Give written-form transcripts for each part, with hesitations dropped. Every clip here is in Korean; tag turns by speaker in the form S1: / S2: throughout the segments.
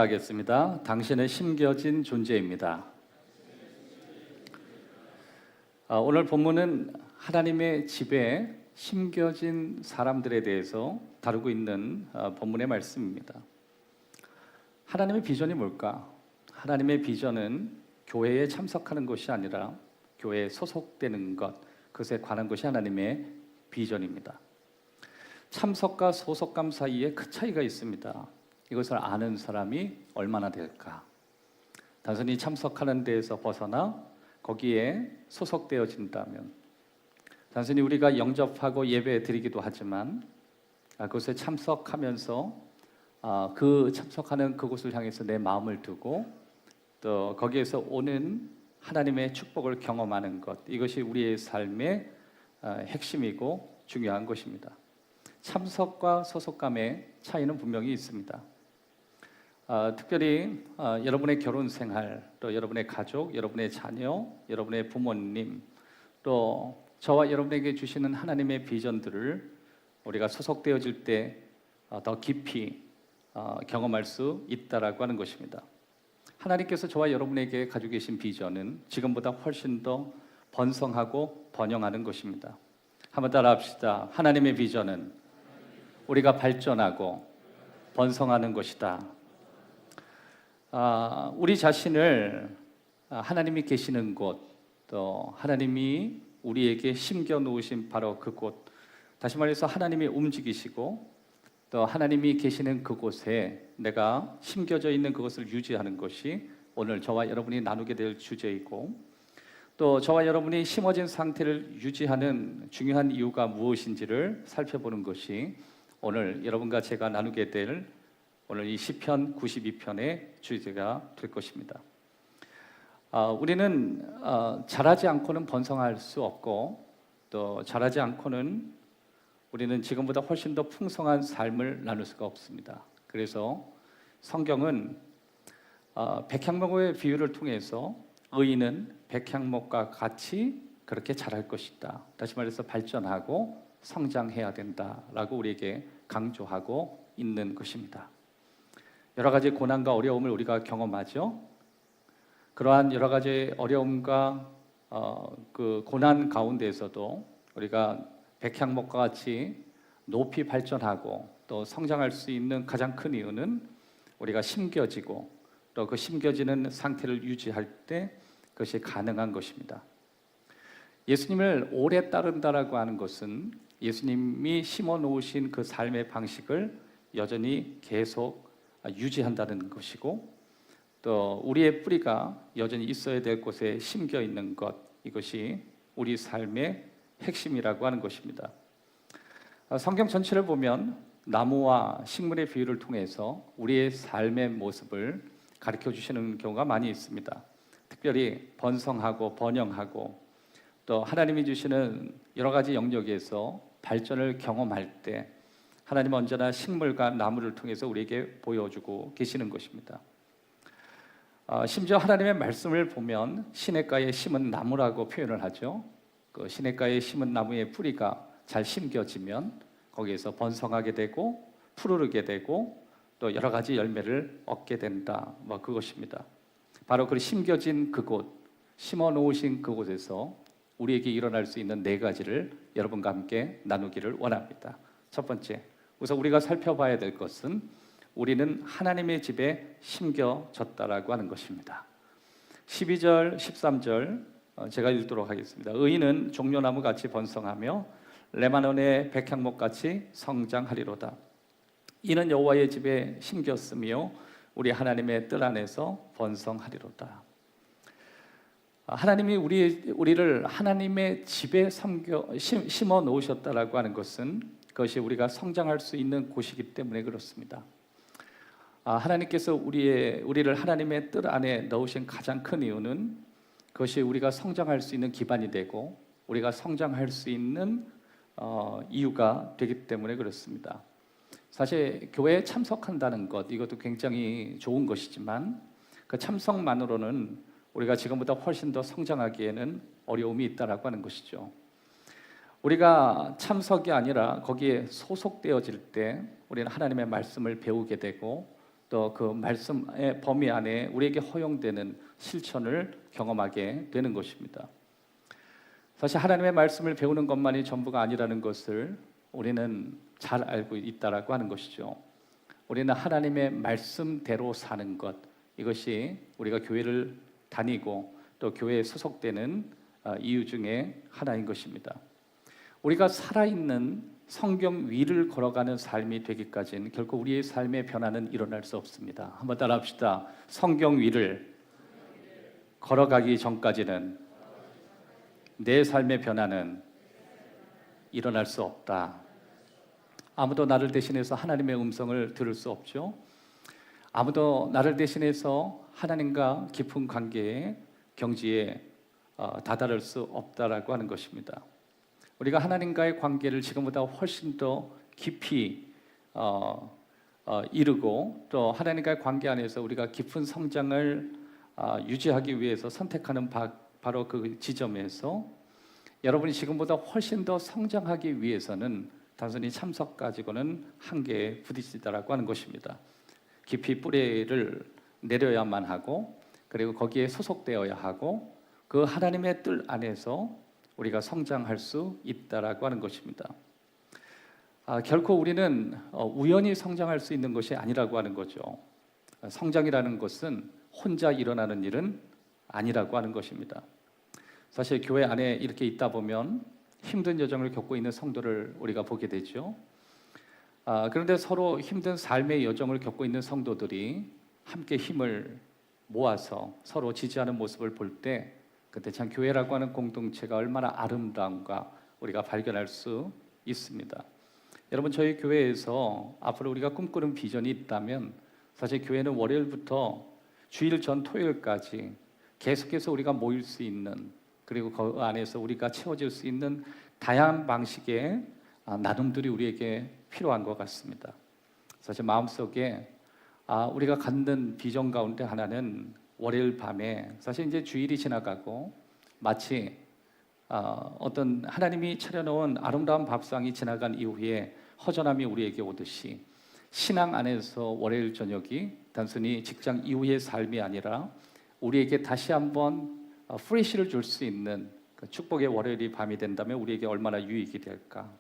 S1: 하겠습니다. 당신의 심겨진 존재입니다. 오늘 본문은 하나님의 집에 심겨진 사람들에 대해서 다루고 있는 본문의 말씀입니다. 하나님의 비전이 뭘까? 하나님의 비전은 교회에 참석하는 것이 아니라 교회에 소속되는 것, 그것에 관한 것이 하나님의 비전입니다. 참석과 소속감 사이에 큰 차이가 있습니다. 이것을 아는 사람이 얼마나 될까? 단순히 참석하는 데에서 벗어나 거기에 소속되어진다면, 단순히 우리가 영접하고 예배 드리기도 하지만 그것에 참석하면서 그 참석하는 그곳을 향해서 내 마음을 두고 또 거기에서 오는 하나님의 축복을 경험하는 것, 이것이 우리의 삶의 핵심이고 중요한 것입니다. 참석과 소속감의 차이는 분명히 있습니다. 특별히 여러분의 결혼 생활, 또 여러분의 가족, 여러분의 자녀, 여러분의 부모님, 또 저와 여러분에게 주시는 하나님의 비전들을 우리가 소속되어질 때 더 깊이 경험할 수 있다라고 하는 것입니다. 하나님께서 저와 여러분에게 가지고 계신 비전은 지금보다 훨씬 더 번성하고 번영하는 것입니다. 한번 따라합시다. 하나님의 비전은 우리가 발전하고 번성하는 것이다. 우리 자신을 하나님이 계시는 곳, 또 하나님이 우리에게 심겨 놓으신 바로 그곳, 다시 말해서 하나님이 움직이시고 또 하나님이 계시는 그곳에 내가 심겨져 있는 그것을 유지하는 것이 오늘 저와 여러분이 나누게 될 주제이고, 또 저와 여러분이 심어진 상태를 유지하는 중요한 이유가 무엇인지를 살펴보는 것이 오늘 여러분과 제가 나누게 될 오늘 이 시편 92편의 주제가 될 것입니다. 우리는 자라지 않고는 번성할 수 없고, 또 자라지 않고는 우리는 지금보다 훨씬 더 풍성한 삶을 나눌 수가 없습니다. 그래서 성경은 백향목의 비유를 통해서 의인은 백향목과 같이 그렇게 자랄 것이다, 다시 말해서 발전하고 성장해야 된다라고 우리에게 강조하고 있는 것입니다. 여러 가지 고난과 어려움을 우리가 경험하죠. 그러한 여러 가지 어려움과 그 고난 가운데에서도 우리가 백향목과 같이 높이 발전하고 또 성장할 수 있는 가장 큰 이유는 우리가 심겨지고 또 그 심겨지는 상태를 유지할 때 그것이 가능한 것입니다. 예수님을 오래 따른다라고 하는 것은 예수님이 심어 놓으신 그 삶의 방식을 여전히 계속 유지한다는 것이고, 또 우리의 뿌리가 여전히 있어야 될 곳에 심겨 있는 것, 이것이 우리 삶의 핵심이라고 하는 것입니다. 성경 전체를 보면 나무와 식물의 비유를 통해서 우리의 삶의 모습을 가르쳐 주시는 경우가 많이 있습니다. 특별히 번성하고 번영하고 또 하나님이 주시는 여러 가지 영역에서 발전을 경험할 때 하나님은 언제나 식물과 나무를 통해서 우리에게 보여주고 계시는 것입니다. 심지어 하나님의 말씀을 보면 시냇가에 심은 나무라고 표현을 하죠. 그 시냇가에 심은 나무의 뿌리가 잘 심겨지면 거기에서 번성하게 되고 푸르르게 되고 또 여러 가지 열매를 얻게 된다, 그것입니다. 바로 그 심겨진 그곳, 심어 놓으신 그곳에서 우리에게 일어날 수 있는 네 가지를 여러분과 함께 나누기를 원합니다. 첫 번째, 우선 우리가 살펴봐야 될 것은 우리는 하나님의 집에 심겨졌다라고 하는 것입니다. 12절, 13절 제가 읽도록 하겠습니다. 의인은 종려나무 같이 번성하며 레바논의 백향목 같이 성장하리로다. 이는 여호와의 집에 심겼으며 우리 하나님의 뜰 안에서 번성하리로다. 하나님이 우리를 하나님의 집에 심어 놓으셨다라고 하는 것은 그것이 우리가 성장할 수 있는 곳이기 때문에 그렇습니다. 하나님께서 우리를 하나님의 뜰 안에 넣으신 가장 큰 이유는 그것이 우리가 성장할 수 있는 기반이 되고 우리가 성장할 수 있는 이유가 되기 때문에 그렇습니다. 사실 교회에 참석한다는 것, 이것도 굉장히 좋은 것이지만 그 참석만으로는 우리가 지금보다 훨씬 더 성장하기에는 어려움이 있다라고 하는 것이죠. 우리가 참석이 아니라 거기에 소속되어질 때 우리는 하나님의 말씀을 배우게 되고 또 그 말씀의 범위 안에 우리에게 허용되는 실천을 경험하게 되는 것입니다. 사실 하나님의 말씀을 배우는 것만이 전부가 아니라는 것을 우리는 잘 알고 있다라고 하는 것이죠. 우리는 하나님의 말씀대로 사는 것, 이것이 우리가 교회를 다니고 또 교회에 소속되는 이유 중에 하나인 것입니다. 우리가 살아있는 성경 위를 걸어가는 삶이 되기까지는 결코 우리의 삶의 변화는 일어날 수 없습니다. 한번 따라합시다. 성경 위를 걸어가기 전까지는 내 삶의 변화는 일어날 수 없다. 아무도 나를 대신해서 하나님의 음성을 들을 수 없죠. 아무도 나를 대신해서 하나님과 깊은 관계에 경지에 다다를 수 없다라고 하는 것입니다. 우리가 하나님과의 관계를 지금보다 훨씬 더 깊이 이루고 또 하나님과의 관계 안에서 우리가 깊은 성장을 유지하기 위해서 선택하는 바로 그 지점에서 여러분이 지금보다 훨씬 더 성장하기 위해서는 단순히 참석 가지고는 한계에 부딪히다라고 하는 것입니다. 깊이 뿌리를 내려야만 하고 그리고 거기에 소속되어야 하고 그 하나님의 뜰 안에서 우리가 성장할 수 있다라고 하는 것입니다. 결코 우리는 우연히 성장할 수 있는 것이 아니라고 하는 거죠. 성장이라는 것은 혼자 일어나는 일은 아니라고 하는 것입니다. 사실 교회 안에 이렇게 있다 보면 힘든 여정을 겪고 있는 성도를 우리가 보게 되죠. 그런데 서로 힘든 삶의 여정을 겪고 있는 성도들이 함께 힘을 모아서 서로 지지하는 모습을 볼 때 그때 참 교회라고 하는 공동체가 얼마나 아름다운가 우리가 발견할 수 있습니다. 여러분, 저희 교회에서 앞으로 우리가 꿈꾸는 비전이 있다면 사실 교회는 월요일부터 주일 전 토요일까지 계속해서 우리가 모일 수 있는 그리고 그 안에서 우리가 채워질 수 있는 다양한 방식의 나눔들이 우리에게 필요한 것 같습니다. 사실 마음속에 우리가 갖는 비전 가운데 하나는 월요일 밤에 사실 이제 주일이 지나가고 마치 어떤 하나님이 차려놓은 아름다운 밥상이 지나간 이후에 허전함이 우리에게 오듯이 신앙 안에서 월요일 저녁이 단순히 직장 이후의 삶이 아니라 우리에게 다시 한번 프레시를 줄 수 있는 그 축복의 월요일이 밤이 된다면 우리에게 얼마나 유익이 될까.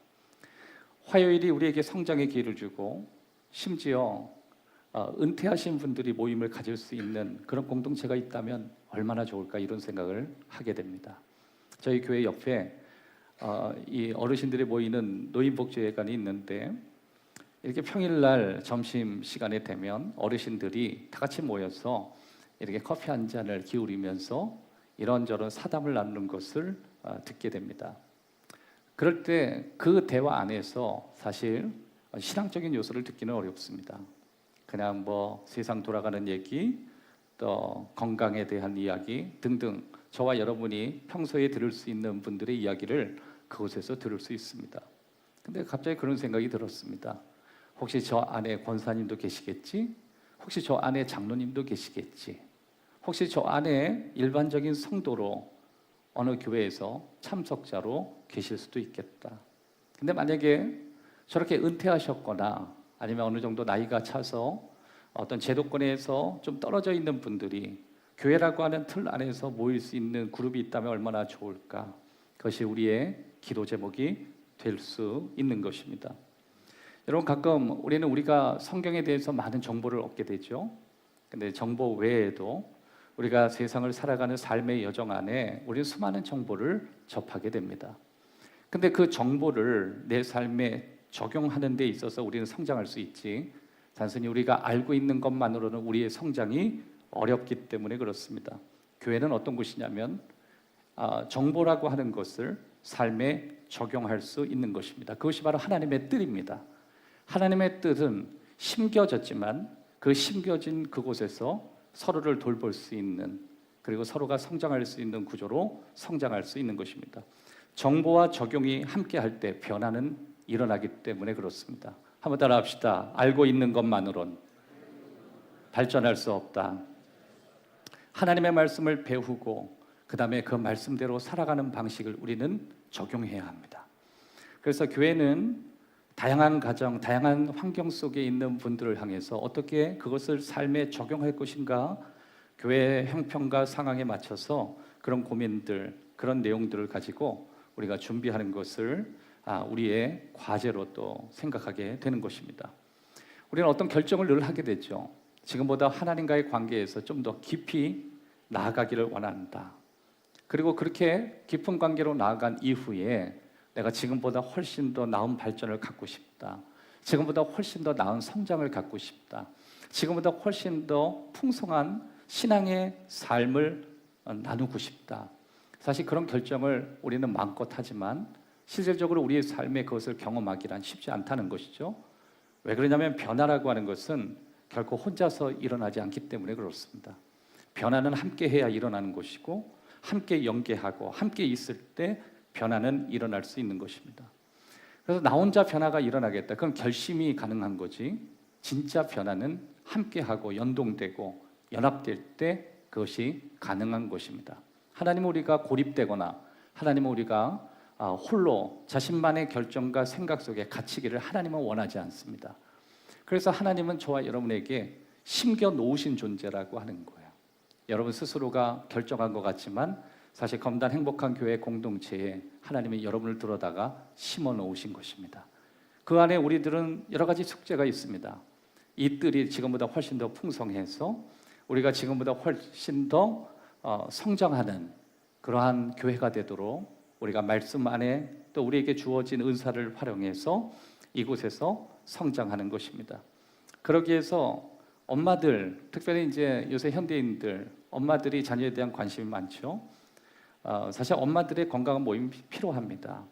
S1: 화요일이 우리에게 성장의 기회를 주고 심지어 은퇴하신 분들이 모임을 가질 수 있는 그런 공동체가 있다면 얼마나 좋을까 이런 생각을 하게 됩니다. 저희 교회 옆에 이 어르신들이 모이는 노인복지회관이 있는데 이렇게 평일날 점심 시간에 되면 어르신들이 다 같이 모여서 이렇게 커피 한 잔을 기울이면서 이런저런 사담을 나누는 것을 듣게 됩니다. 그럴 때 그 대화 안에서 사실 신앙적인 요소를 듣기는 어렵습니다. 그냥 뭐 세상 돌아가는 얘기, 또 건강에 대한 이야기 등등 저와 여러분이 평소에 들을 수 있는 분들의 이야기를 그곳에서 들을 수 있습니다. 근데 갑자기 그런 생각이 들었습니다. 혹시 저 안에 권사님도 계시겠지? 혹시 저 안에 장로님도 계시겠지? 혹시 저 안에 일반적인 성도로 어느 교회에서 참석자로 계실 수도 있겠다. 근데 만약에 저렇게 은퇴하셨거나 아니면 어느 정도 나이가 차서 어떤 제도권에서 좀 떨어져 있는 분들이 교회라고 하는 틀 안에서 모일 수 있는 그룹이 있다면 얼마나 좋을까. 그것이 우리의 기도 제목이 될 수 있는 것입니다. 여러분, 가끔 우리가 성경에 대해서 많은 정보를 얻게 되죠. 근데 정보 외에도 우리가 세상을 살아가는 삶의 여정 안에 우리는 수많은 정보를 접하게 됩니다. 근데 그 정보를 내 삶에 적용하는 데 있어서 우리는 성장할 수 있지, 단순히 우리가 알고 있는 것만으로는 우리의 성장이 어렵기 때문에 그렇습니다. 교회는 어떤 곳이냐면 정보라고 하는 것을 삶에 적용할 수 있는 것입니다. 그것이 바로 하나님의 뜻입니다. 하나님의 뜻은 심겨졌지만 그 심겨진 그곳에서 서로를 돌볼 수 있는, 그리고 서로가 성장할 수 있는 구조로 성장할 수 있는 것입니다. 정보와 적용이 함께 할 때 변화는 일어나기 때문에 그렇습니다. 한번 따라 합시다. 알고 있는 것만으론 발전할 수 없다. 하나님의 말씀을 배우고 그 다음에 그 말씀대로 살아가는 방식을 우리는 적용해야 합니다. 그래서 교회는 다양한 가정, 다양한 환경 속에 있는 분들을 향해서 어떻게 그것을 삶에 적용할 것인가, 교회 형편과 상황에 맞춰서 그런 고민들, 그런 내용들을 가지고 우리가 준비하는 것을 우리의 과제로 또 생각하게 되는 것입니다. 우리는 어떤 결정을 늘 하게 되죠. 지금보다 하나님과의 관계에서 좀 더 깊이 나아가기를 원한다. 그리고 그렇게 깊은 관계로 나아간 이후에 내가 지금보다 훨씬 더 나은 발전을 갖고 싶다. 지금보다 훨씬 더 나은 성장을 갖고 싶다. 지금보다 훨씬 더 풍성한 신앙의 삶을 나누고 싶다. 사실 그런 결정을 우리는 마음껏 하지만 실질적으로 우리의 삶에 그것을 경험하기란 쉽지 않다는 것이죠. 왜 그러냐면 변화라고 하는 것은 결코 혼자서 일어나지 않기 때문에 그렇습니다. 변화는 함께 해야 일어나는 것이고 함께 연계하고 함께 있을 때 변화는 일어날 수 있는 것입니다. 그래서 나 혼자 변화가 일어나겠다. 그건 결심이 가능한 거지. 진짜 변화는 함께하고 연동되고 연합될 때 그것이 가능한 것입니다. 하나님은 우리가 고립되거나 하나님은 우리가 홀로 자신만의 결정과 생각 속에 갇히기를 하나님은 원하지 않습니다. 그래서 하나님은 저와 여러분에게 심겨 놓으신 존재라고 하는 거예요. 여러분 스스로가 결정한 것 같지만 사실 검단 행복한 교회 공동체에 하나님이 여러분을 들어다가 심어 놓으신 것입니다. 그 안에 우리들은 여러 가지 숙제가 있습니다. 이 뜰이 지금보다 훨씬 더 풍성해서 우리가 지금보다 훨씬 더 성장하는 그러한 교회가 되도록 우리가 말씀 안에 또 우리에게 주어진 은사를 활용해서 이곳에서 성장하는 것입니다. 그러기 위해서 엄마들, 특별히 이제 요새 현대인들, 엄마들이 자녀에 대한 관심이 많죠. 사실 엄마들의 건강한 모임이 필요합니다.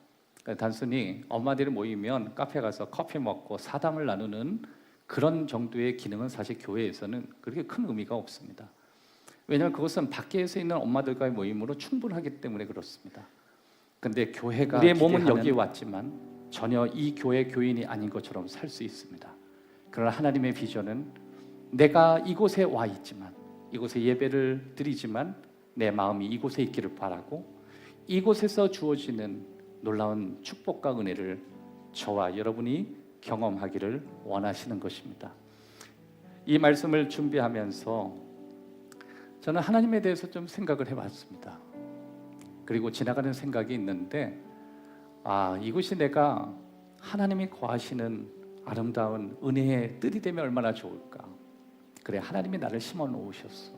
S1: 단순히 엄마들이 모이면 카페 가서 커피 먹고 사담을 나누는 그런 정도의 기능은 사실 교회에서는 그렇게 큰 의미가 없습니다. 왜냐하면 그것은 밖에서 있는 엄마들과의 모임으로 충분하기 때문에 그렇습니다. 근데 교회가 우리의 몸은 여기에 왔지만 전혀 이 교회 교인이 아닌 것처럼 살 수 있습니다. 그러나 하나님의 비전은 내가 이곳에 와 있지만, 이곳에 예배를 드리지만 내 마음이 이곳에 있기를 바라고 이곳에서 주어지는 놀라운 축복과 은혜를 저와 여러분이 경험하기를 원하시는 것입니다. 이 말씀을 준비하면서 저는 하나님에 대해서 좀 생각을 해봤습니다. 그리고 지나가는 생각이 있는데 이곳이 내가 하나님이 거하시는 아름다운 은혜의 뜰이 되면 얼마나 좋을까. 그래, 하나님이 나를 심어 놓으셨어.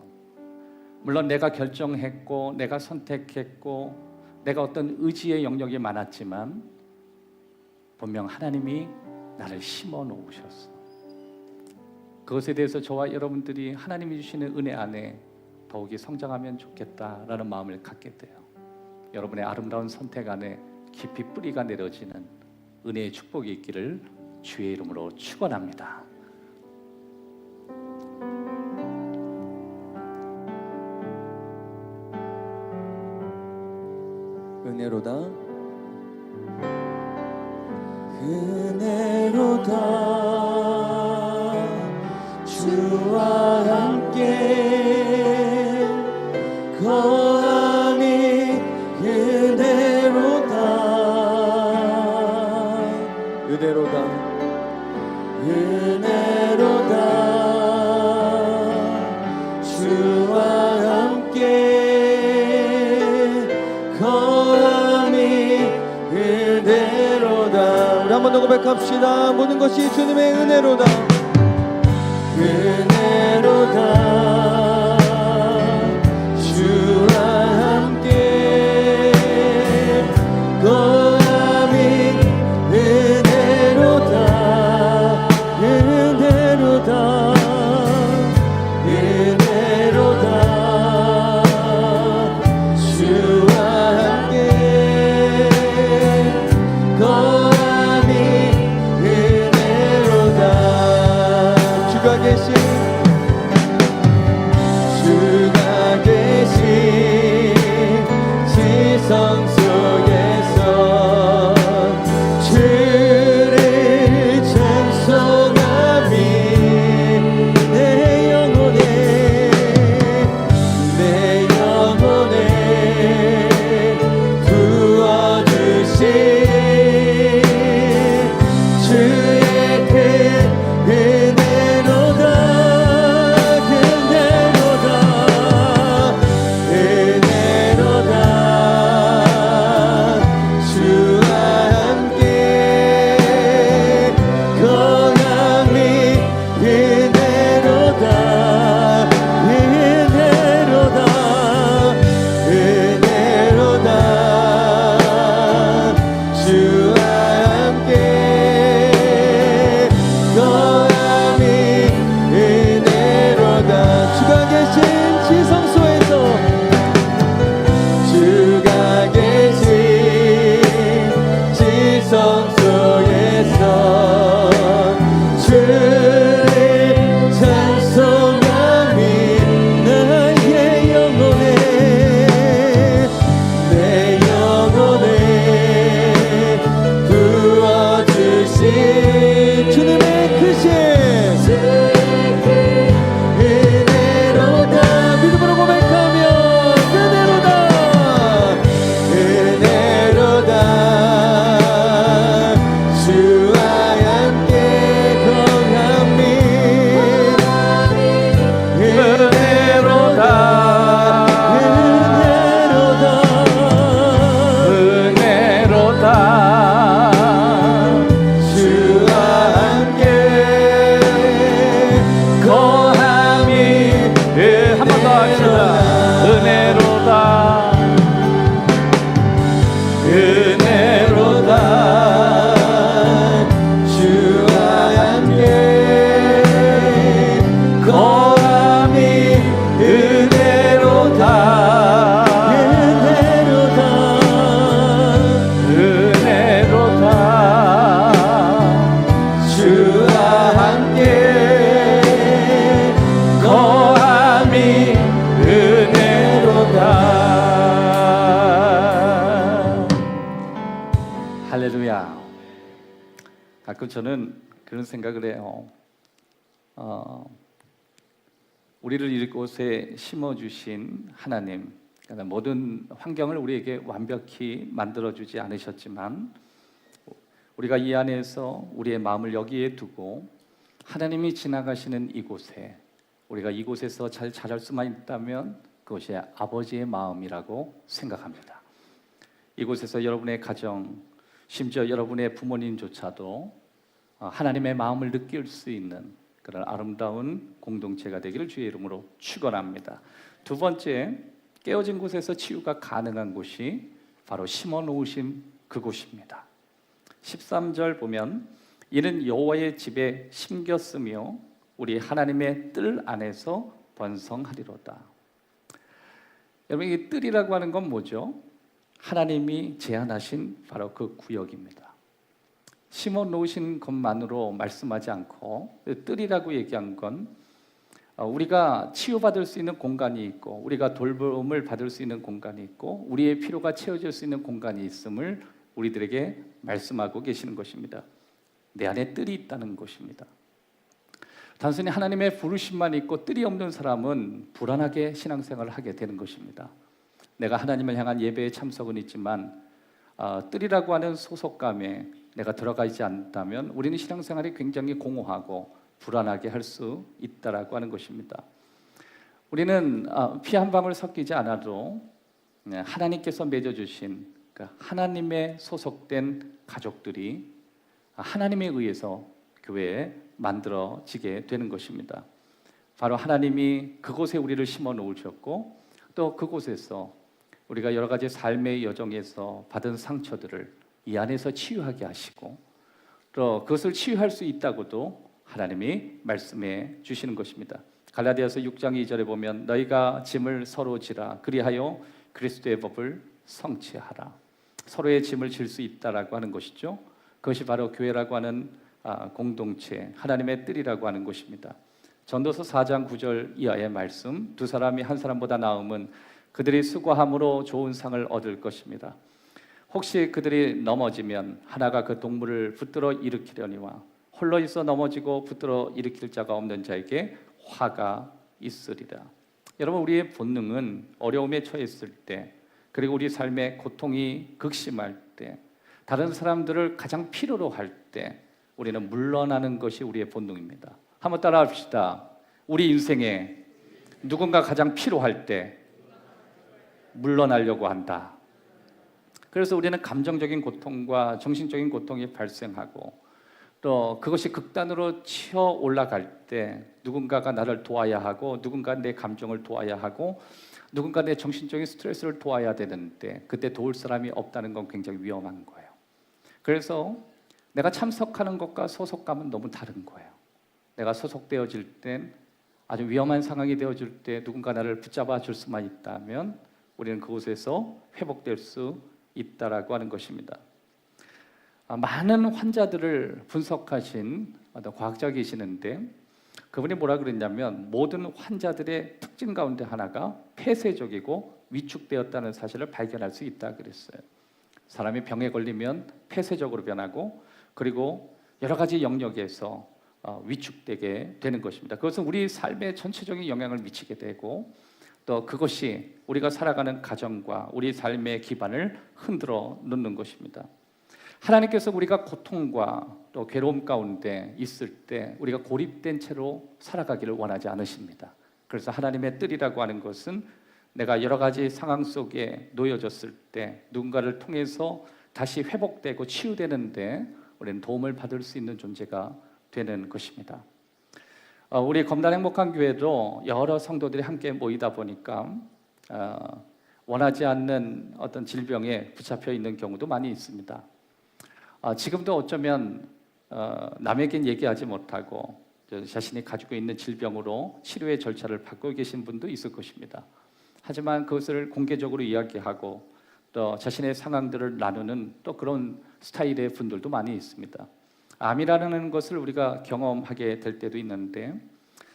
S1: 물론 내가 결정했고 내가 선택했고 내가 어떤 의지의 영역이 많았지만 분명 하나님이 나를 심어 놓으셨어. 그것에 대해서 저와 여러분들이 하나님이 주시는 은혜 안에 더욱이 성장하면 좋겠다라는 마음을 갖게 돼요. 여러분의 아름다운 선택 안에 깊이 뿌리가 내려지는 은혜의 축복이 있기를 주의 이름으로 축원합니다.
S2: 은혜로다 은혜로다 주와 함께 거하니 은혜로다 은혜로다 은혜로다 주와 함께 거하니 은혜로다. 우리 한 번 더 고백합시다. 모든 것이 주님의 은혜로다 은혜로다 주와 함께 거하니 은혜로다 은혜로다 은혜로다 주와 함께 거하니 은혜로다 주가 계신
S1: 가끔 저는 그런 생각을 해요. 우리를 이곳에 심어주신 하나님, 그러니까 모든 환경을 우리에게 완벽히 만들어주지 않으셨지만 우리가 이 안에서 우리의 마음을 여기에 두고 하나님이 지나가시는 이곳에 우리가 이곳에서 잘 자랄 수만 있다면 그것이 아버지의 마음이라고 생각합니다. 이곳에서 여러분의 가정, 심지어 여러분의 부모님조차도 하나님의 마음을 느낄 수 있는 그런 아름다운 공동체가 되기를 주의 이름으로 축원합니다. 두 번째, 깨어진 곳에서 치유가 가능한 곳이 바로 심어 놓으신 그곳입니다. 13절 보면 이는 여호와의 집에 심겼으며 우리 하나님의 뜰 안에서 번성하리로다. 여러분, 이 뜰이라고 하는 건 뭐죠? 하나님이 제안하신 바로 그 구역입니다. 심어 놓으신 것만으로 말씀하지 않고 뜰이라고 얘기한 건 우리가 치유받을 수 있는 공간이 있고 우리가 돌봄을 받을 수 있는 공간이 있고 우리의 필요가 채워질 수 있는 공간이 있음을 우리들에게 말씀하고 계시는 것입니다. 내 안에 뜰이 있다는 것입니다. 단순히 하나님의 부르심만 있고 뜰이 없는 사람은 불안하게 신앙생활을 하게 되는 것입니다. 내가 하나님을 향한 예배에 참석은 있지만 뜰이라고 하는 소속감에 내가 들어가 있지 않다면 우리는 신앙생활이 굉장히 공허하고 불안하게 할 수 있다라고 하는 것입니다. 우리는 피 한 방울 섞이지 않아도 하나님께서 맺어주신 하나님의 소속된 가족들이 하나님에 의해서 교회에 만들어지게 되는 것입니다. 바로 하나님이 그곳에 우리를 심어 놓으셨고 또 그곳에서 우리가 여러 가지 삶의 여정에서 받은 상처들을 이 안에서 치유하게 하시고 또 그것을 치유할 수 있다고도 하나님이 말씀해 주시는 것입니다. 갈라디아서 6장 2절에 보면 너희가 짐을 서로 지라 그리하여 그리스도의 법을 성취하라. 서로의 짐을 질 수 있다라고 하는 것이죠. 그것이 바로 교회라고 하는 공동체, 하나님의 뜰이라고 하는 것입니다. 전도서 4장 9절 이하의 말씀, 두 사람이 한 사람보다 나음은 그들이 수고함으로 좋은 상을 얻을 것입니다. 혹시 그들이 넘어지면 하나가 그 동물을 붙들어 일으키려니와 홀로 있어 넘어지고 붙들어 일으킬 자가 없는 자에게 화가 있으리라. 여러분, 우리의 본능은 어려움에 처했을 때 그리고 우리 삶의 고통이 극심할 때 다른 사람들을 가장 필요로 할 때 우리는 물러나는 것이 우리의 본능입니다. 한번 따라 합시다. 우리 인생에 누군가 가장 필요할 때 물러나려고 한다. 그래서 우리는 감정적인 고통과 정신적인 고통이 발생하고 또 그것이 극단으로 치어 올라갈 때 누군가가 나를 도와야 하고 누군가 내 감정을 도와야 하고 누군가 내 정신적인 스트레스를 도와야 되는데 그때 도울 사람이 없다는 건 굉장히 위험한 거예요. 그래서 내가 참석하는 것과 소속감은 너무 다른 거예요. 내가 소속되어질 땐 아주 위험한 상황이 되어질 때 누군가 나를 붙잡아 줄 수만 있다면 우리는 그곳에서 회복될 수 있다라고 하는 것입니다. 많은 환자들을 분석하신 어떤 과학자 계시는데 그분이 뭐라 그랬냐면 모든 환자들의 특징 가운데 하나가 폐쇄적이고 위축되었다는 사실을 발견할 수 있다 그랬어요. 사람이 병에 걸리면 폐쇄적으로 변하고 그리고 여러 가지 영역에서 위축되게 되는 것입니다. 그것은 우리 삶에 전체적인 영향을 미치게 되고 또 그것이 우리가 살아가는 가정과 우리 삶의 기반을 흔들어 놓는 것입니다. 하나님께서 우리가 고통과 또 괴로움 가운데 있을 때 우리가 고립된 채로 살아가기를 원하지 않으십니다. 그래서 하나님의 뜻이라고 하는 것은 내가 여러 가지 상황 속에 놓여졌을 때 누군가를 통해서 다시 회복되고 치유되는데 우리는 도움을 받을 수 있는 존재가 되는 것입니다. 우리 검단 행복한 교회도 여러 성도들이 함께 모이다 보니까 원하지 않는 어떤 질병에 붙잡혀 있는 경우도 많이 있습니다. 지금도 어쩌면 남에겐 얘기하지 못하고 자신이 가지고 있는 질병으로 치료의 절차를 받고 계신 분도 있을 것입니다. 하지만 그것을 공개적으로 이야기하고 또 자신의 상황들을 나누는 또 그런 스타일의 분들도 많이 있습니다. 암이라는 것을 우리가 경험하게 될 때도 있는데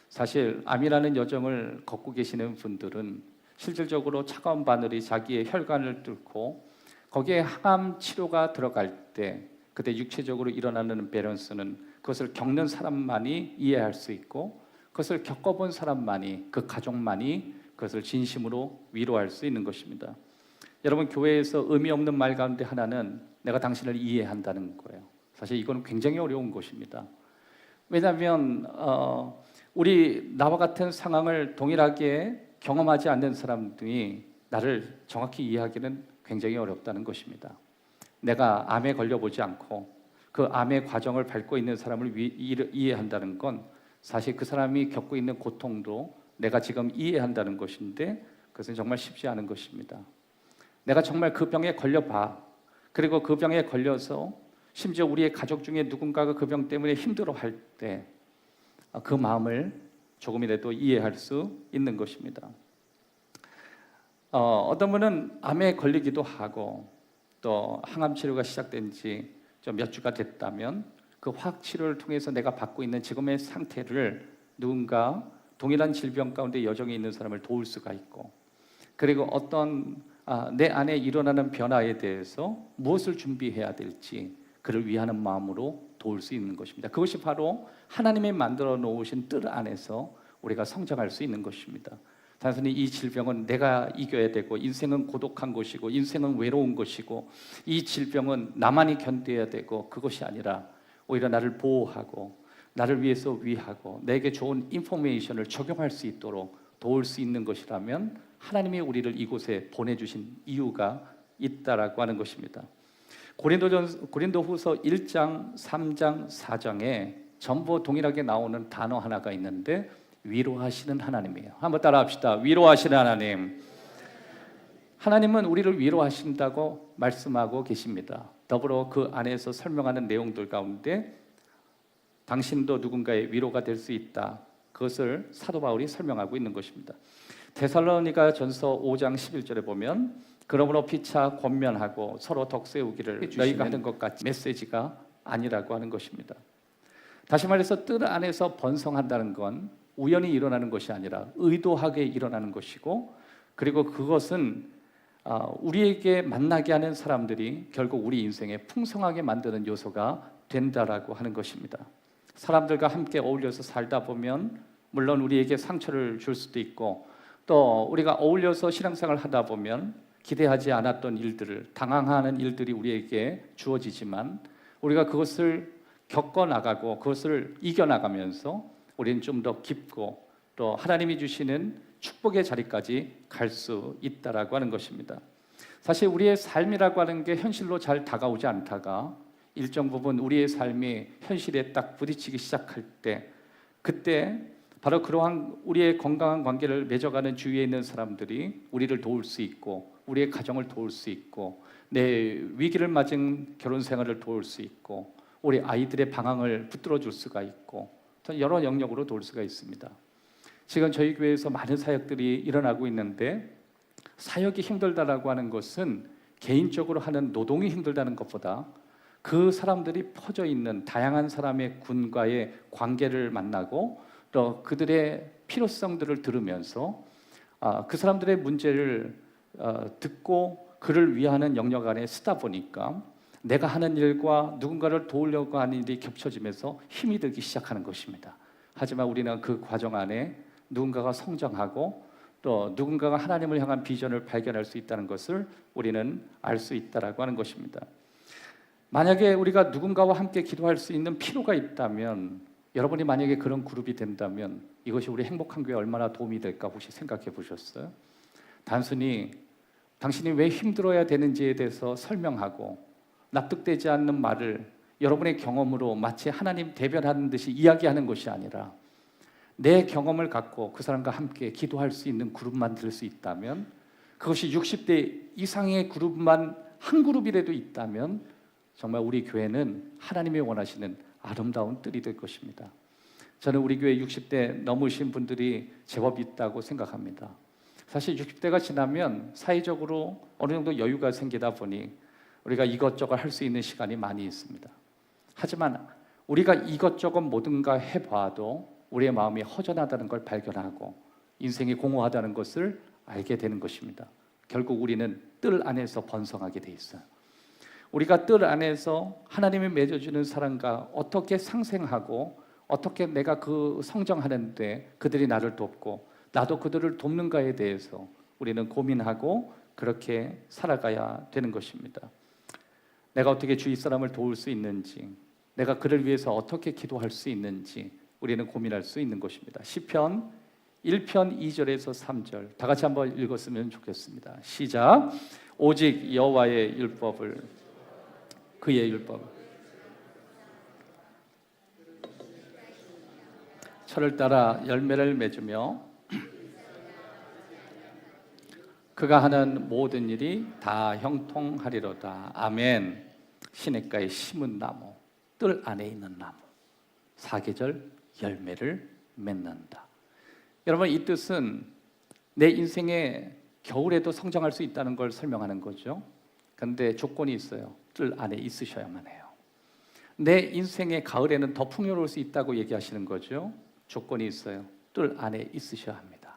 S1: 사실 암이라는 여정을 걷고 계시는 분들은 실질적으로 차가운 바늘이 자기의 혈관을 뚫고 거기에 항암 치료가 들어갈 때 그때 육체적으로 일어나는 밸런스는 그것을 겪는 사람만이 이해할 수 있고 그것을 겪어본 사람만이, 그 가족만이 그것을 진심으로 위로할 수 있는 것입니다. 여러분, 교회에서 의미 없는 말 가운데 하나는 내가 당신을 이해한다는 거예요. 사실 이건 굉장히 어려운 것입니다. 왜냐하면 우리 나와 같은 상황을 동일하게 경험하지 않는 사람들이 나를 정확히 이해하기는 굉장히 어렵다는 것입니다. 내가 암에 걸려보지 않고 그 암의 과정을 밟고 있는 사람을 이해한다는 건 사실 그 사람이 겪고 있는 고통도 내가 지금 이해한다는 것인데 그것은 정말 쉽지 않은 것입니다. 내가 정말 그 병에 걸려봐. 그리고 그 병에 걸려서 심지어 우리의 가족 중에 누군가가 그 병 때문에 힘들어할 때 그 마음을 조금이라도 이해할 수 있는 것입니다. 어떤 분은 암에 걸리기도 하고 또 항암 치료가 시작된 지 좀 몇 주가 됐다면 그 화학 치료를 통해서 내가 받고 있는 지금의 상태를 누군가 동일한 질병 가운데 여정에 있는 사람을 도울 수가 있고, 그리고 어떤 내 안에 일어나는 변화에 대해서 무엇을 준비해야 될지 그를 위하는 마음으로 도울 수 있는 것입니다. 그것이 바로 하나님이 만들어 놓으신 뜰 안에서 우리가 성장할 수 있는 것입니다. 단순히 이 질병은 내가 이겨야 되고, 인생은 고독한 것이고, 인생은 외로운 것이고, 이 질병은 나만이 견뎌야 되고, 그것이 아니라 오히려 나를 보호하고 나를 위해서 위하고 내게 좋은 인포메이션을 적용할 수 있도록 도울 수 있는 것이라면 하나님이 우리를 이곳에 보내주신 이유가 있다라고 하는 것입니다. 고린도후서 1장, 3장, 4장에 전부 동일하게 나오는 단어 하나가 있는데 위로하시는 하나님이에요. 한번 따라합시다. 위로하시는 하나님. 하나님은 우리를 위로하신다고 말씀하고 계십니다. 더불어 그 안에서 설명하는 내용들 가운데 당신도 누군가의 위로가 될 수 있다. 그것을 사도 바울이 설명하고 있는 것입니다. 데살로니가 전서 5장 11절에 보면 그러므로 피차 권면하고 서로 덕세우기를 너희가 하는 것 같이 메시지가 아니라고 하는 것입니다. 다시 말해서 뜰 안에서 번성한다는 건 우연히 일어나는 것이 아니라 의도하게 일어나는 것이고, 그리고 그것은 우리에게 만나게 하는 사람들이 결국 우리 인생에 풍성하게 만드는 요소가 된다라고 하는 것입니다. 사람들과 함께 어울려서 살다 보면 물론 우리에게 상처를 줄 수도 있고, 또 우리가 어울려서 신앙생활을 하다 보면 기대하지 않았던 일들을 당황하는 일들이 우리에게 주어지지만 우리가 그것을 겪어나가고 그것을 이겨나가면서 우리는 좀 더 깊고 또 하나님이 주시는 축복의 자리까지 갈 수 있다라고 하는 것입니다. 사실 우리의 삶이라고 하는 게 현실로 잘 다가오지 않다가 일정 부분 우리의 삶이 현실에 딱 부딪히기 시작할 때, 그때 바로 그러한 우리의 건강한 관계를 맺어가는 주위에 있는 사람들이 우리를 도울 수 있고, 우리의 가정을 도울 수 있고, 내 위기를 맞은 결혼 생활을 도울 수 있고, 우리 아이들의 방황을 붙들어 줄 수가 있고, 여러 영역으로 도울 수가 있습니다. 지금 저희 교회에서 많은 사역들이 일어나고 있는데, 사역이 힘들다라고 하는 것은 개인적으로 하는 노동이 힘들다는 것보다 그 사람들이 퍼져 있는 다양한 사람의 군과의 관계를 만나고 또 그들의 필요성들을 들으면서 그 사람들의 문제를 듣고 그를 위하는 영역 안에 쓰다 보니까 내가 하는 일과 누군가를 도우려고 하는 일이 겹쳐지면서 힘이 들기 시작하는 것입니다. 하지만 우리는 그 과정 안에 누군가가 성장하고 또 누군가가 하나님을 향한 비전을 발견할 수 있다는 것을 우리는 알 수 있다라고 하는 것입니다. 만약에 우리가 누군가와 함께 기도할 수 있는 필요가 있다면, 여러분이 만약에 그런 그룹이 된다면 이것이 우리 행복한 교회에 얼마나 도움이 될까 혹시 생각해 보셨어요? 단순히 당신이 왜 힘들어야 되는지에 대해서 설명하고 납득되지 않는 말을 여러분의 경험으로 마치 하나님 대변하는 듯이 이야기하는 것이 아니라 내 경험을 갖고 그 사람과 함께 기도할 수 있는 그룹 만들 수 있다면, 그것이 60대 이상의 그룹만 한 그룹이라도 있다면 정말 우리 교회는 하나님이 원하시는 아름다운 뜰이 될 것입니다. 저는 우리 교회 60대 넘으신 분들이 제법 있다고 생각합니다. 사실 60대가 지나면 사회적으로 어느 정도 여유가 생기다 보니 우리가 이것저것 할 수 있는 시간이 많이 있습니다. 하지만 우리가 이것저것 뭐든가 해봐도 우리의 마음이 허전하다는 걸 발견하고 인생이 공허하다는 것을 알게 되는 것입니다. 결국 우리는 뜰 안에서 번성하게 돼 있어요. 우리가 뜰 안에서 하나님이 맺어주는 사람과 어떻게 상생하고 어떻게 내가 그 성장하는데 그들이 나를 돕고 나도 그들을 돕는가에 대해서 우리는 고민하고 그렇게 살아가야 되는 것입니다. 내가 어떻게 주위 사람을 도울 수 있는지, 내가 그를 위해서 어떻게 기도할 수 있는지 우리는 고민할 수 있는 것입니다. 시편 1편 2절에서 3절 다 같이 한번 읽었으면 좋겠습니다. 시작. 오직 여호와의 율법을, 그의 율법, 철을 따라 열매를 맺으며 그가 하는 모든 일이 다 형통하리로다. 아멘. 시냇가에 심은 나무, 뜰 안에 있는 나무, 사계절 열매를 맺는다. 여러분, 이 뜻은 내 인생에 겨울에도 성장할 수 있다는 걸 설명하는 거죠. 그런데 조건이 있어요. 뜰 안에 있으셔야만 해요. 내 인생의 가을에는 더 풍요로울 수 있다고 얘기하시는 거죠. 조건이 있어요. 뜰 안에 있으셔야 합니다.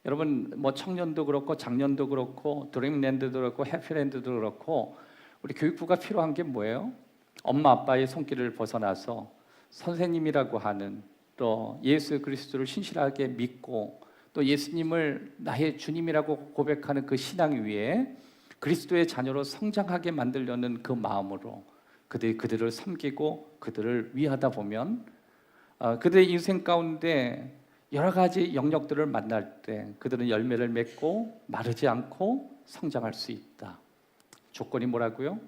S1: 여러분, 뭐 청년도 그렇고 작년도 그렇고 드림랜드도 그렇고 해피랜드도 그렇고 우리 교육부가 필요한 게 뭐예요? 엄마 아빠의 손길을 벗어나서 선생님이라고 하는, 또 예수 그리스도를 신실하게 믿고 또 예수님을 나의 주님이라고 고백하는 그 신앙 위에 그리스도의 자녀로 성장하게 만들려는 그 마음으로 그들을 섬기고 그들을 위하다 보면 그들의 인생 가운데 여러 가지 영역들을 만날 때 그들은 열매를 맺고 마르지 않고 성장할 수 있다. 조건이 뭐라고요?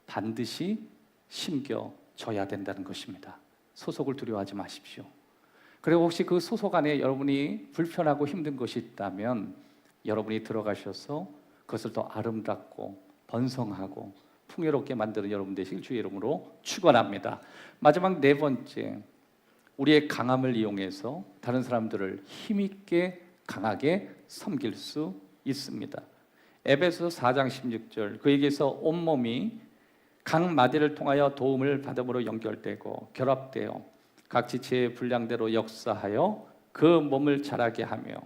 S1: 반드시 심겨져야 된다는 것입니다. 소속을 두려워하지 마십시오. 그리고 혹시 그 소속 안에 여러분이 불편하고 힘든 것이 있다면 여러분이 들어가셔서 그것을 더 아름답고 번성하고 풍요롭게 만드는 여러분 되시길 주의 이름으로 축원합니다. 마지막 네 번째, 우리의 강함을 이용해서 다른 사람들을 힘있게 강하게 섬길 수 있습니다. 에베소서 4장 16절, 그에게서 온몸이 각 마디를 통하여 도움을 받음으로 연결되고 결합되어 각 지체의 분량대로 역사하여 그 몸을 자라게 하며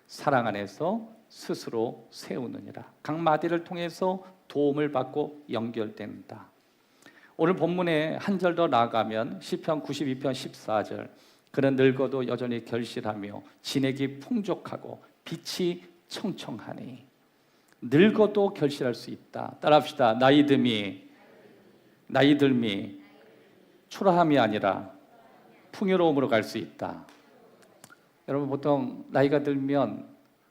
S1: 사랑 안에서 스스로 세우느니라. 각 마디를 통해서 도움을 받고 연결된다. 오늘 본문에 한 절 더 나아가면 시편 92편 14절, 그는 늙어도 여전히 결실하며 진액이 풍족하고 빛이 청청하니. 늙어도 결실할 수 있다. 따라합시다. 나이 들미 초라함이 아니라 풍요로움으로 갈 수 있다. 여러분, 보통 나이가 들면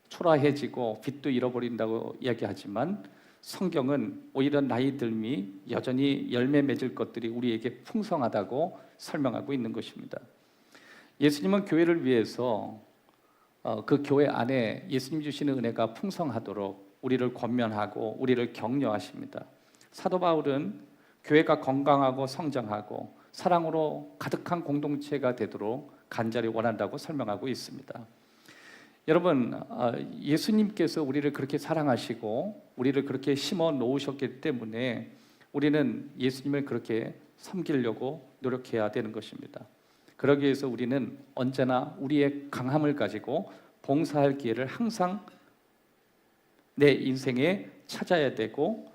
S1: 초라해지고 빛도 잃어버린다고 이야기하지만 성경은 오히려 나이 들미 여전히 열매 맺을 것들이 우리에게 풍성하다고 설명하고 있는 것입니다. 예수님은 교회를 위해서 그 교회 안에 예수님 주시는 은혜가 풍성하도록 우리를 권면하고 우리를 격려하십니다. 사도 바울은 교회가 건강하고 성장하고 사랑으로 가득한 공동체가 되도록 간절히 원한다고 설명하고 있습니다. 여러분, 예수님께서 우리를 그렇게 사랑하시고 우리를 그렇게 심어 놓으셨기 때문에 우리는 예수님을 그렇게 섬기려고 노력해야 되는 것입니다. 그러기 위해서 우리는 언제나 우리의 강함을 가지고 봉사할 기회를 항상 내 인생에 찾아야 되고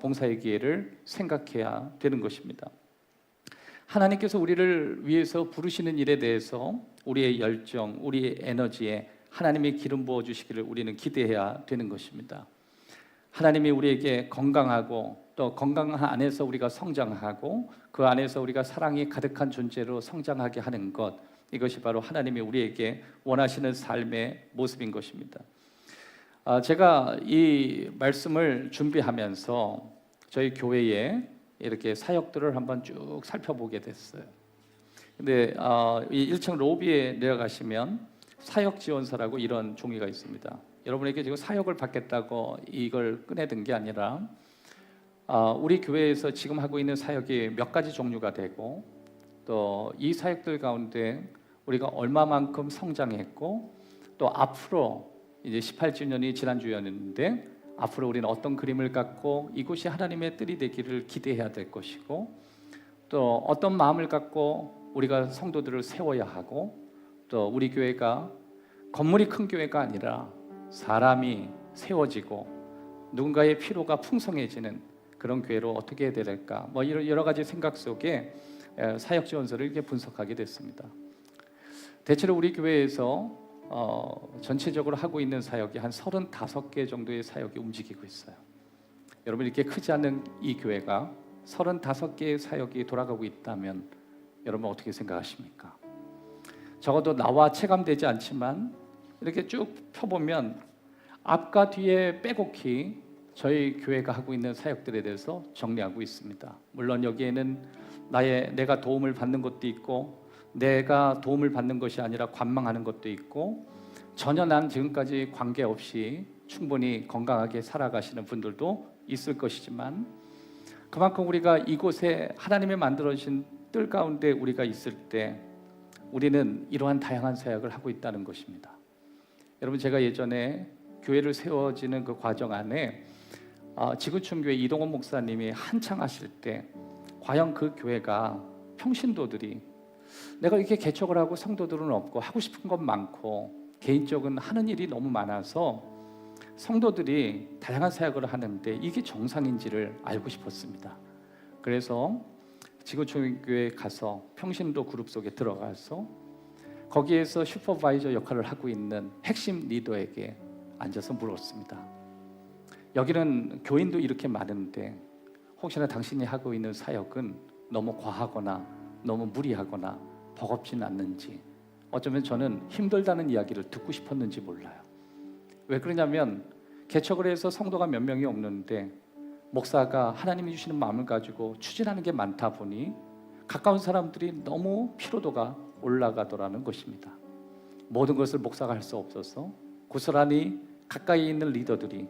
S1: 봉사의 기회를 생각해야 되는 것입니다. 하나님께서 우리를 위해서 부르시는 일에 대해서 우리의 열정, 우리의 에너지에 하나님이 기름 부어 주시기를 우리는 기대해야 되는 것입니다. 하나님이 우리에게 건강하고 또 건강 안에서 우리가 성장하고 그 안에서 우리가 사랑이 가득한 존재로 성장하게 하는 것, 이것이 바로 하나님이 우리에게 원하시는 삶의 모습인 것입니다. 제가 이 말씀을 준비하면서 저희 교회에 이렇게 사역들을 한번 쭉 살펴보게 됐어요. 근데 이 1층 로비에 내려가시면 사역 지원서라고 이런 종이가 있습니다. 여러분에게 지금 사역을 받겠다고 이걸 꺼내든 게 아니라 우리 교회에서 지금 하고 있는 사역이 몇 가지 종류가 되고 또 이 사역들 가운데 우리가 얼마만큼 성장했고 또 앞으로 이제 18주년이 지난주였는데 앞으로 우리는 어떤 그림을 갖고 이곳이 하나님의 뜰이 되기를 기대해야 될 것이고 또 어떤 마음을 갖고 우리가 성도들을 세워야 하고 또 우리 교회가 건물이 큰 교회가 아니라 사람이 세워지고 누군가의 필요가 풍성해지는 그런 교회로 어떻게 해야 될까? 뭐 이런 여러 가지 생각 속에 사역 지원서를 이렇게 분석하게 됐습니다. 대체로 우리 교회에서 전체적으로 하고 있는 사역이 한 35개 정도의 사역이 움직이고 있어요. 여러분, 이렇게 크지 않은 이 교회가 35개의 사역이 돌아가고 있다면 여러분 어떻게 생각하십니까? 적어도 나와 체감되지 않지만 이렇게 쭉 펴보면 앞과 뒤에 빼곡히 저희 교회가 하고 있는 사역들에 대해서 정리하고 있습니다. 물론 여기에는 내가 도움을 받는 것도 있고, 내가 도움을 받는 것이 아니라 관망하는 것도 있고, 전혀 난 지금까지 관계없이 충분히 건강하게 살아가시는 분들도 있을 것이지만, 그만큼 우리가 이곳에 하나님의 만들어진 뜰 가운데 우리가 있을 때 우리는 이러한 다양한 사역을 하고 있다는 것입니다. 여러분, 제가 예전에 교회를 세워지는 그 과정 안에 지구촌교회 이동원 목사님이 한창 하실 때 과연 그 교회가 평신도들이, 내가 이렇게 개척을 하고 성도들은 없고 하고 싶은 건 많고 개인적인 하는 일이 너무 많아서 성도들이 다양한 사역을 하는데 이게 정상인지를 알고 싶었습니다. 그래서 지구촌교회에 가서 평신도 그룹 속에 들어가서 거기에서 슈퍼바이저 역할을 하고 있는 핵심 리더에게 앉아서 물었습니다. 여기는 교인도 이렇게 많은데 혹시나 당신이 하고 있는 사역은 너무 과하거나 너무 무리하거나 버겁진 않는지, 어쩌면 저는 힘들다는 이야기를 듣고 싶었는지 몰라요. 왜 그러냐면 개척을 해서 성도가 몇 명이 없는데 목사가 하나님이 주시는 마음을 가지고 추진하는 게 많다 보니 가까운 사람들이 너무 피로도가 올라가더라는 것입니다. 모든 것을 목사가 할 수 없어서 고스란히 가까이 있는 리더들이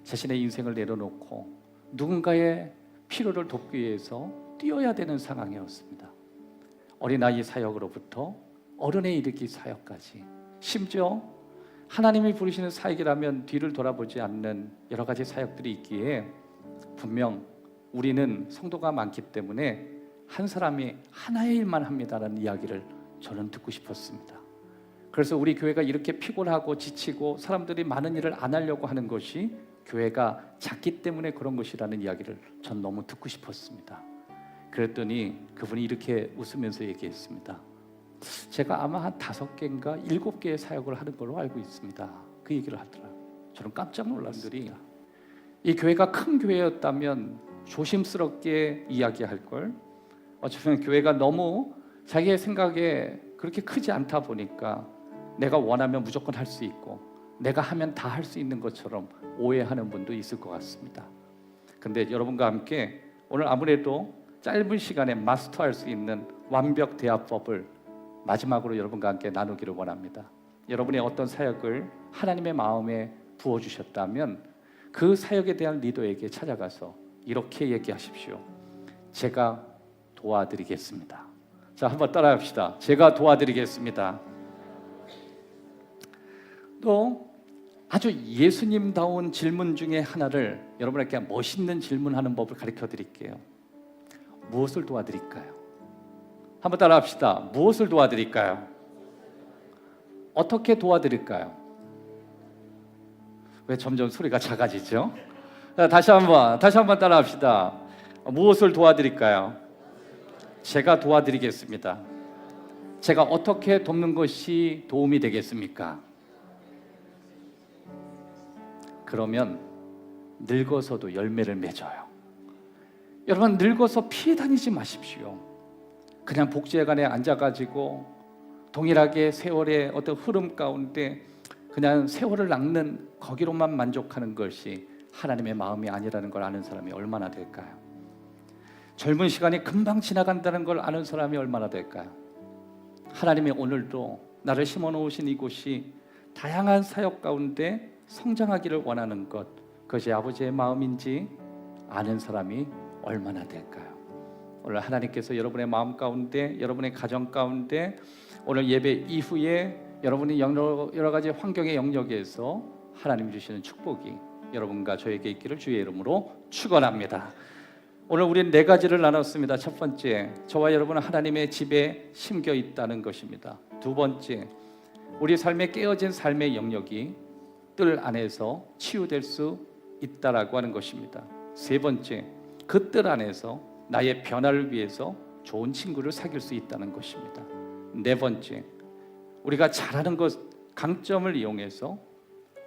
S1: 자신의 인생을 내려놓고 누군가의 필요를 돕기 위해서 뛰어야 되는 상황이었습니다. 어린아이 사역으로부터 어른에 이르기 사역까지, 심지어 하나님이 부르시는 사역이라면 뒤를 돌아보지 않는 여러 가지 사역들이 있기에 분명 우리는 성도가 많기 때문에 한 사람이 하나의 일만 합니다라는 이야기를 저는 듣고 싶었습니다. 그래서 우리 교회가 이렇게 피곤하고 지치고 사람들이 많은 일을 안 하려고 하는 것이 교회가 작기 때문에 그런 것이라는 이야기를 전 너무 듣고 싶었습니다. 그랬더니 그분이 이렇게 웃으면서 얘기했습니다. 제가 아마 한 5개인가 7개의 사역을 하는 걸로 알고 있습니다. 그 얘기를 하더라고요. 저는 깜짝 놀랐습니다. 이 교회가 큰 교회였다면 조심스럽게 이야기할 걸, 어쩌면 교회가 너무 자기의 생각에 그렇게 크지 않다 보니까 내가 원하면 무조건 할 수 있고 내가 하면 다 할 수 있는 것처럼 오해하는 분도 있을 것 같습니다. 근데 여러분과 함께 오늘 아무래도 짧은 시간에 마스터할 수 있는 완벽 대화법을 마지막으로 여러분과 함께 나누기를 원합니다. 여러분의 어떤 사역을 하나님의 마음에 부어주셨다면 그 사역에 대한 리더에게 찾아가서 이렇게 얘기하십시오. 제가 도와드리겠습니다. 자, 한번 따라합시다. 제가 도와드리겠습니다. 또 아주 예수님다운 질문 중에 하나를 여러분에게 멋있는 질문하는 법을 가르쳐 드릴게요. 무엇을 도와드릴까요? 한번 따라합시다. 무엇을 도와드릴까요? 어떻게 도와드릴까요? 왜 점점 소리가 작아지죠? 자, 다시 한번 따라합시다. 무엇을 도와드릴까요? 제가 도와드리겠습니다. 제가 어떻게 돕는 것이 도움이 되겠습니까? 그러면 늙어서도 열매를 맺어요. 여러분, 늙어서 피해 다니지 마십시오. 그냥 복지회관에 앉아가지고 동일하게 세월의 어떤 흐름 가운데 그냥 세월을 낚는 거기로만 만족하는 것이 하나님의 마음이 아니라는 걸 아는 사람이 얼마나 될까요? 젊은 시간이 금방 지나간다는 걸 아는 사람이 얼마나 될까요? 하나님이 오늘도 나를 심어놓으신 이곳이 다양한 사역 가운데 성장하기를 원하는 것, 그것이 아버지의 마음인지 아는 사람이 얼마나 될까요? 오늘 하나님께서 여러분의 마음 가운데, 여러분의 가정 가운데, 오늘 예배 이후에 여러분이 여러 가지 환경의 영역에서 하나님이 주시는 축복이 여러분과 저에게 있기를 주의 이름으로 축원합니다. 오늘 우리는 4가지를 나눴습니다. 첫 번째, 저와 여러분은 하나님의 집에 심겨 있다는 것입니다. 두 번째, 우리 삶에 깨어진 삶의 영역이 뜰 안에서 치유될 수 있다라고 하는 것입니다. 세 번째, 그 뜰 안에서 나의 변화를 위해서 좋은 친구를 사귈 수 있다는 것입니다. 네 번째, 우리가 잘하는 것, 강점을 이용해서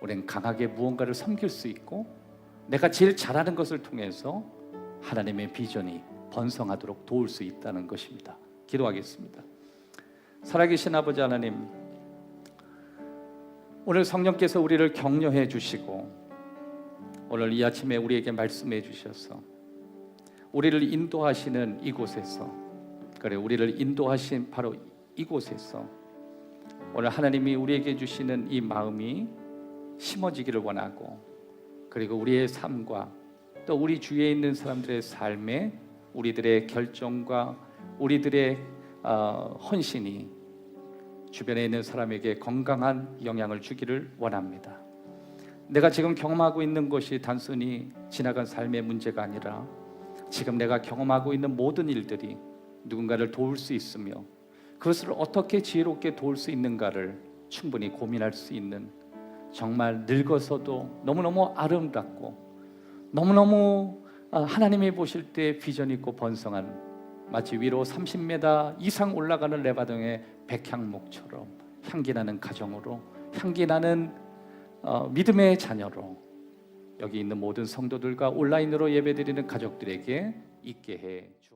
S1: 우리는 강하게 무언가를 섬길 수 있고, 내가 제일 잘하는 것을 통해서 하나님의 비전이 번성하도록 도울 수 있다는 것입니다. 기도하겠습니다. 살아계신 아버지 하나님, 오늘 성령께서 우리를 격려해 주시고 오늘 이 아침에 우리에게 말씀해 주셔서 우리를 인도하시는 이곳에서, 그래, 우리를 인도하신 바로 이곳에서 오늘 하나님이 우리에게 주시는 이 마음이 심어지기를 원하고, 그리고 우리의 삶과 또 우리 주위에 있는 사람들의 삶에 우리들의 결정과 우리들의 헌신이 주변에 있는 사람에게 건강한 영향을 주기를 원합니다. 내가 지금 경험하고 있는 것이 단순히 지나간 삶의 문제가 아니라 지금 내가 경험하고 있는 모든 일들이 누군가를 도울 수 있으며 그것을 어떻게 지혜롭게 도울 수 있는가를 충분히 고민할 수 있는, 정말 늙어서도 너무너무 아름답고 너무너무 하나님이 보실 때 비전 있고 번성한, 마치 위로 30m 이상 올라가는 레바논의 백향목처럼 향기나는 가정으로, 향기나는 믿음의 자녀로 여기 있는 모든 성도들과 온라인으로 예배드리는 가족들에게 있게 해 주옵소서.